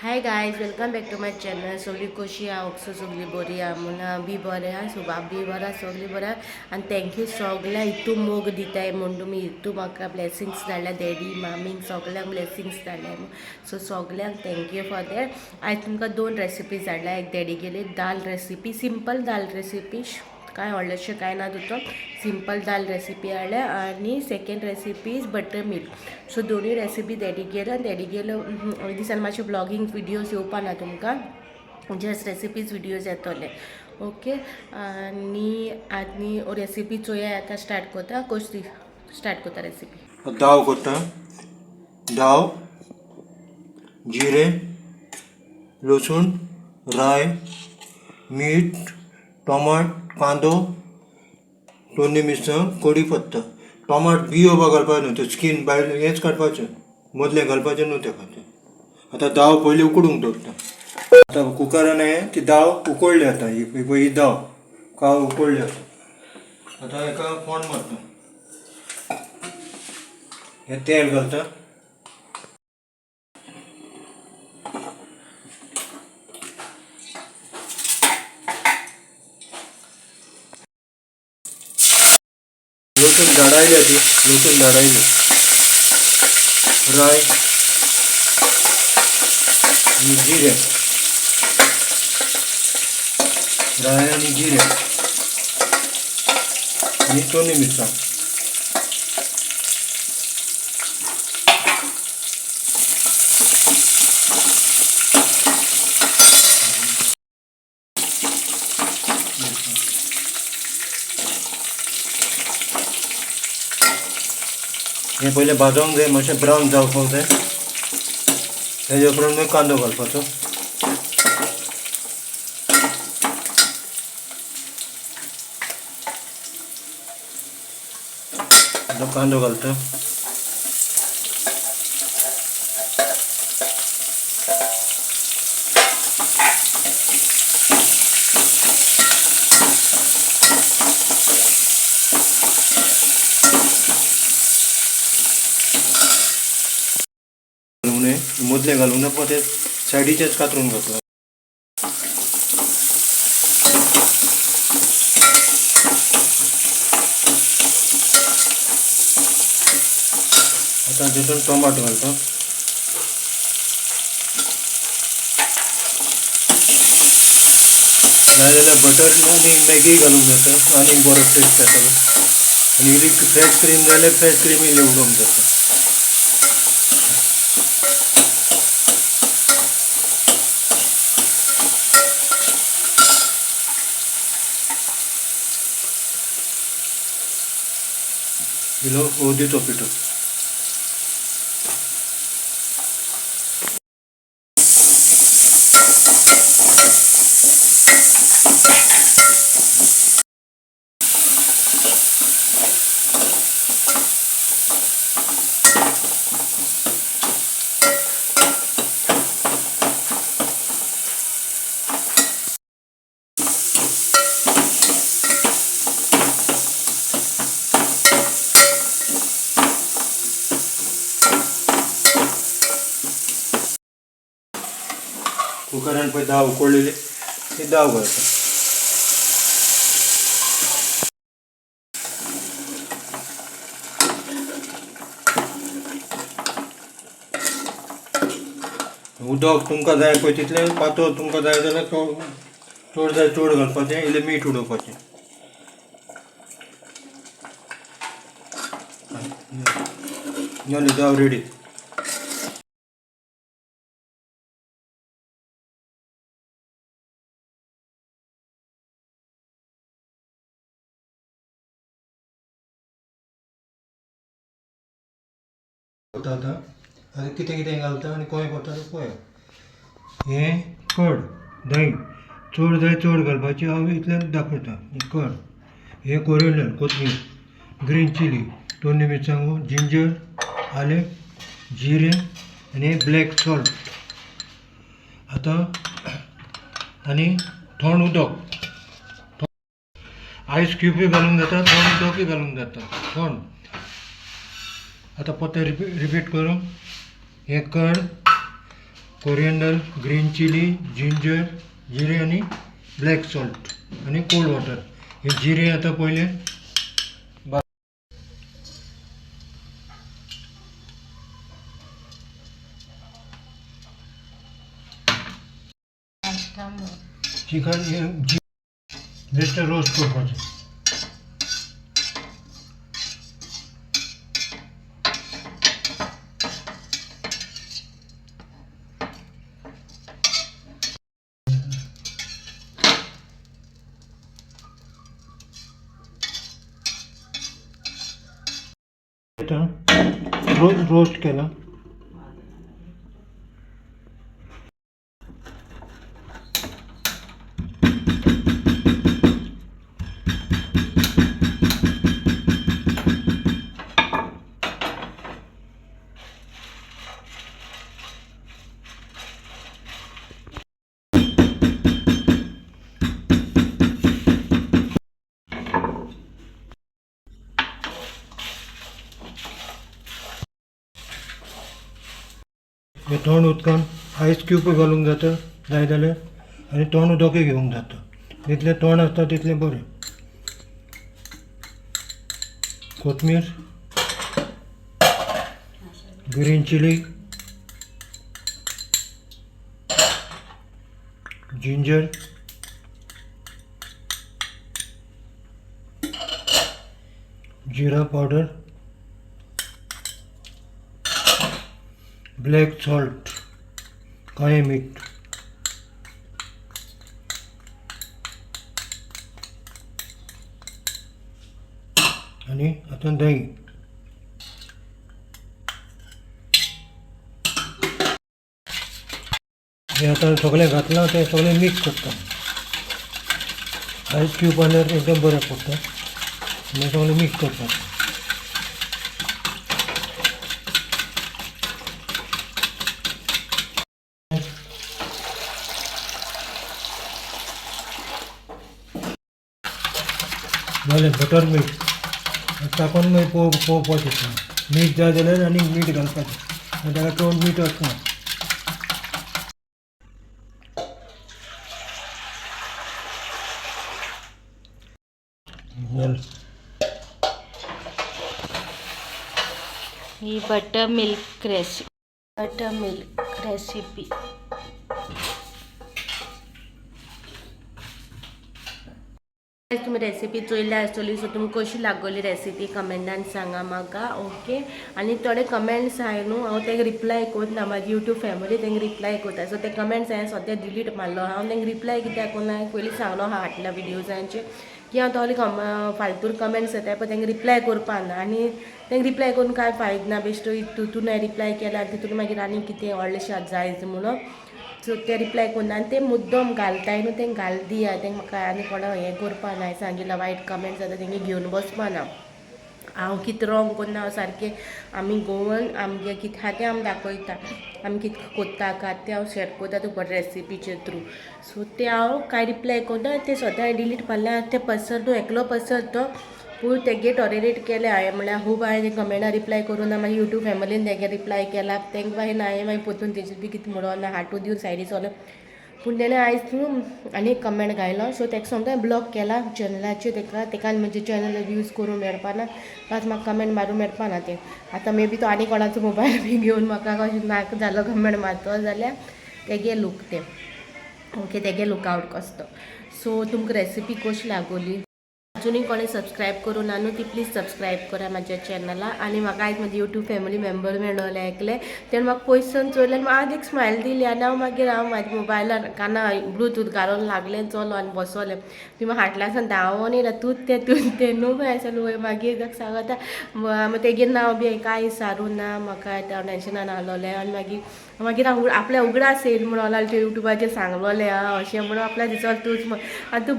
High guys, welcome back to my channel. सगळी कशी आहा? ऑक्सो सगळी बरी आहा म्हणून बी बरें आहा. सो बाब बी बरा, सगळी बरें आहा. आनी थँक्यू सगळ्या हितू मोग दिताय म्हणून तुमी हितू म्हाका ब्लेसिंग्स धाडल्या. डॅडी मामींक सगळ्यांक ब्लेसिंग्स धाडल्या. सो सगळ्यांक थँक्यू फॉर दॅट. आयज तुमकां 2 रेसिपीज धाडल्या. एक डॅडी गेली दाल रेसिपी, सिंपल दाल रेसिपी, काय व्हडलेंशें काय ना तितून. सिंपल दाल रेसिपी हाडल्या. आनी second recipe is butter milk. So दोनूय रेसिपी डॅडी गेलो. डॅडी गेलो दिसान मातशे ब्लॉगिंग विडियोज येवपा ना तुमकां, जस्ट रेसिपीज विडियोज येतले. ओके, आनी रेसिपी चोया आतां स्टार्ट कोता. कशी स्टार्ट कोता रेसिपी? दाव करता. दाव, जिरे, लसूण, राय, मीठ, टोमाट, कांदो, दोन्ही मिरसांग, कढीपत्ता. टोमाट बियो घालपाक न्हू, तो स्कीन भायर हेंच काडपाचें, मदलें घालपाचें न्हू तेका. आतां दाव पयलीं उकडूंक दवरता. आतां कुकरान ती दाव उकडली. आतां ही दाव काव उकडली. आतां हेका फोंड मारता. हे तेल घालता. लसूण धाडायली. लसूण धाडायली. राय आणि जिरे, राय आणि जिरे आणि दोन्ही मिरसांग. हे पहिले भाजूंक जाय, मातशें ब्रावन जावपाक जाय. तेजे उपरांत मागीर कांदो घालपाचो. कांदो घालता. मदले घालूंक ना, पण ते सायडीचेच कातरून घातला. आता तितून टोमाट घालता. नाजाल्यार बटर आनी मॅगी घालूंक जाता, आनी बरो टेस्ट येतलो. आनी इल्ली फ्रेश क्रीम जाल्यार फ्रेश क्रीम इल्ली उडोवंक जाता. इल्लो हळदीचो पिठो. कुकरान पळय दाव उकडलेली, ती दाव घालता. उदक तुमकां जाय पळय तितलें पातळ तुमकां जाय जाल्यार चड जाय चड घालपाचें. इल्लें मीठ उडोवपाचें. जालें, दाव रेडी. आतां कितें कितें घालता आनी खंय पडटा तें पळय. हें कड, दही चड जाय चड घालपाची. हांव इतलें दाखयता. कड, हें कोरिएंडर, कोथमीर, ग्रीन चिली, दोन्ही मिरसांगो, जिंजर, आलें, जिरे आनी ब्लॅक सॉल्ट. आतां आनी थंड उदक, आयस क्यूबूय घालूंक जाता, थंड उदकूय घालूंक जाता. थंड. आता परत रिपीट करूं. हे कड, कोरिएंडर, ग्रीन चिली, जिंजर, जिरे आणि ब्लॅक सॉल्ट आणि कोल्ड वॉटर. हे जिरे आता पहिले चिकन बेस्ट रोस्ट करपाचें. रोस्ट केला. हे तोंड उदकान आयस क्यूब घालूंक जाता जाय जाल्यार आनी तोंड उदकूय घेवंक जाता. जितलें तोंड आसता तितलें बरें. कोथमीर, ग्रीन चिली, जिंजर, जीरा पावडर, ब्लॅक सॉल्ट, काळें मीठ, आणि आता दही. हे आता सगळें घातलां तें सगळें मिक्स करता. आयस क्यूब घाल्यार एकदम बरें पडटा. आनी सगळें मिक्स करता. जालें बटर मिल्क टाकून मागीर पोवपाचें. मीठ जाय जाल्यार आनी मीठ घालपाचें. ताका चड मीठ वचना. ही बटरमिल्क रेसिपी. तुम्ही रेसिपी चोयल्या आसतली सो तुमकां कशी लागली रेसिपी कमेंटान सांगा म्हाका. ओके. आनी थोडे कमेंट्स आहाय न्हू हांव तेंका रिप्लाय करना. म्हाजी यूट्यूब फॅमिली तेंका रिप्लाय करता. सो ते कमेंट्स हांवें सद्या डिलीट मारलो. हांव तेंका रिप्लाय कित्याक कोन्ना पयलीं सांगलो आहा हाटल्या विडियोजांचेर की हांव तोले फालतूर कमेंट्स येताय पळय तेंका रिप्लाय करपा ना. आनी तेंका रिप्लाय करून कांय फायदो ना. बेश्टो तितून रिप्लाय केल्यार तितून मागीर आनी कितें व्हडलेशें जायच म्हणून सो ते रिप्लाय करना. आनी ते मुद्दम घालताय न्हू तेंक घाल दिया. तेंक म्हाका आनी कोणा हें करपा ना. सांगितलं वायट कमेंट्स जाता तेंगे घेवन बसपा ना. हांव कितें रॉंग करना हांव सारकें आमी गोवन आमगे कितें आहा तें आमी दाखयता. आमी कितें कोत्ता काय तें हांव शेअर करता तुका रेसिपीचे थ्रू. सो ते हांव कांय रिप्लाय करना. ते सद्या डिलीट मारल्या. ते पर्सन तो एकलो पर्सन तो पूण तेगे टॉलरेट केले हांवें. म्हळ्यार खूब हांवें कमेंटा रिप्लाय करूं ना. मागीर यूट्यूब फॅमिलीन तेगे रिप्लाय केला. तेंकां मागीर हांवें मागीर पोतून तेजेर बी कितें म्हणून ना हाटू दिवन सायडीक सोलो. पूण तेणें आयज न्हू आनी एक कमेंट घायलो. सो तेका सोमतें ब्लॉक केला चॅनलाचेर. तेका म्हजे चॅनल यूज करूं मेळपा ना. प्लस म्हाका कमेंट मारूं मेळपा ना तें. आतां मे बी तो आनी कोणाचो मोबायल बी घेवन म्हाका कशें नाका जालो कमेंट मारतो जाल्यार तेगे लूक तें. ओके. तेगे लुकआवट कसतो. सो तुमकां रेसिपी कशी लागली. अजुनूय कोणी सबस्क्रायब करूं ना न्हू ती प्लीज सबस्क्रायब करा म्हाज्या चॅनला. आनी म्हाका आयज म्हजे यूट्यूब फॅमिली मेंबर मेळ्ळोले एकले. तेणें म्हाका पयसून चोयलें आनी म्हाका एक स्मायल दिली. आनी हांव मागीर म्हाज्या मोबायलार काना ब्लूतूथ घालून लागलें चलो आनी बसोलें. ती म्हाका फाटल्यान धांवोन येयला तूंत तें न्हू आसलें वय. मागीर सांगता तेगेर नांव बी कांय विचारूं ना. म्हाका टेंशनान आहलोलें. आनी मागीर हांव आपल्या उगडास येयला म्हणून लागलें यूट्यूबाचेर सांगलोलें हांव अशें म्हणून आपल्या दिसोता तूंच आनी तूं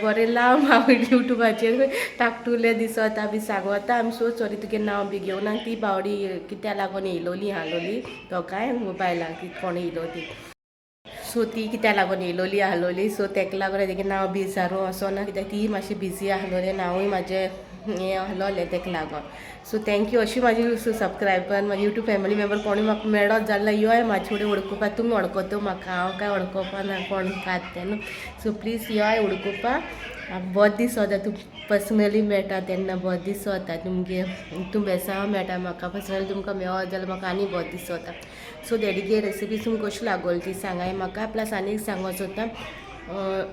बरें लाव हांव यूट्यूबाचेर टाकतुलें दिसोता बी सांगोता. आय एम सो सॉरी तुगे नांव बी घेवन. आनी ती बावडी कित्या लागून येयलोली आहलोली तो काय मोबायलाक कोण येयलो ती. सो ती कित्या लागून येयलोली आहलोली. सो तेका लागून तेगे नांव बी विचारूं असो ना कित्याक ती मातशी बिजी आहलोली. हांवूय म्हाजें हें आहलोलें तेका लागोन. So thank you. अशी म्हाजी सबस्क्रायबर म्हाजी यूट्यूब फॅमिली मेंबर कोणी म्हाका मेळत जाल्यार योय म्हाजे फुडें वळखुपाक. तुमी वळखतो म्हाका, हांव काय वळखोपा ना कोण खात तें न्हू. सो प्लीज योय वळखुपाक. बहुत दीस जाता तूं पर्सनली मेळटा तेन्ना बहुत दीस जाता तुमगे तूं बेसांव मेळटा म्हाका पर्सनली तुमकां मेळत जाल्यार म्हाका आनी बहुत दीस जाता. सो देडगे रेसिपीज तुमकां कशी लागोली ती सांगाय म्हाका. प्लस आनी सांगों सोदता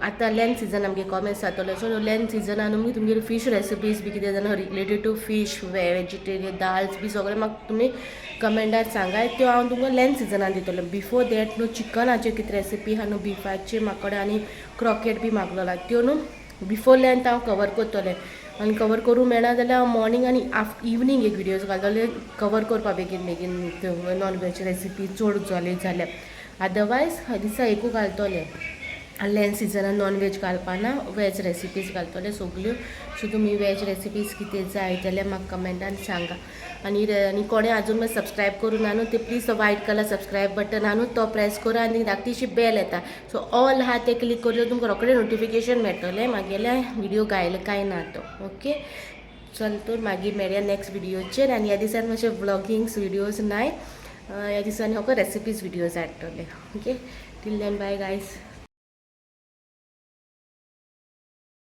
आतां लँच सिजन आमगे कॉमेंट्स जातलो. सो लँच सिजनान न्हू तुमगेर फीश रेसिपीज बी कितें जाल्यार related to fish vegetarian dals बी सगळें म्हाका तुमी कमेंटार सांगाय. त्यो हांव तुमकां लँच सिजनान दितलो. बिफोर दॅट न्हू चिकनाच्यो कितें रेसिपी आहा न्हू बिफाची म्हाका कडेन आनी क्रॉकेट बी मागलोला त्यो न्हू बिफोर लँच हांव कवर करतलें. आनी कवर करूं मेळना जाल्यार हांव मॉर्निंग आनी इवनींग एक विडियोज घालतले कवर करपा बेगीन बेगीन नॉन वेज रेसिपी चड जाली जाल्यार. अदरवायज दिसा एकू घालतलें. लँच सिजनान नॉन वेज घालपाना वेज रेसिपीज घालतले सगल्यो. सो तुमी वेज रेसिपीज कितें जाय जाल्यार म्हाका कमेंटान सांगा. आनी कोणें आजून सबस्क्रायब करूं ना न्हू ते प्लीज तो व्हायट कलर सबस्क्रायब बटन आहा न्हू तो प्रेस करा आनी धाकटीशी बेल येता. सो ऑल आहा ते क्लिक करून तुमकां रोखडें नोटिफिकेशन मेळटलें म्हागेल्या व्हिडिओ घायले काय ना तो. ओके चल तर मागीर मेळया नेक्स्ट व्हिडिओचेर. आनी ह्या दिसान मातशे व्लॉगिंग्स व्हिडियोज नाय. ह्या दिसांनी म्हाका रेसिपीज व्हिडियोज हाडटले. Okay till then bye guys.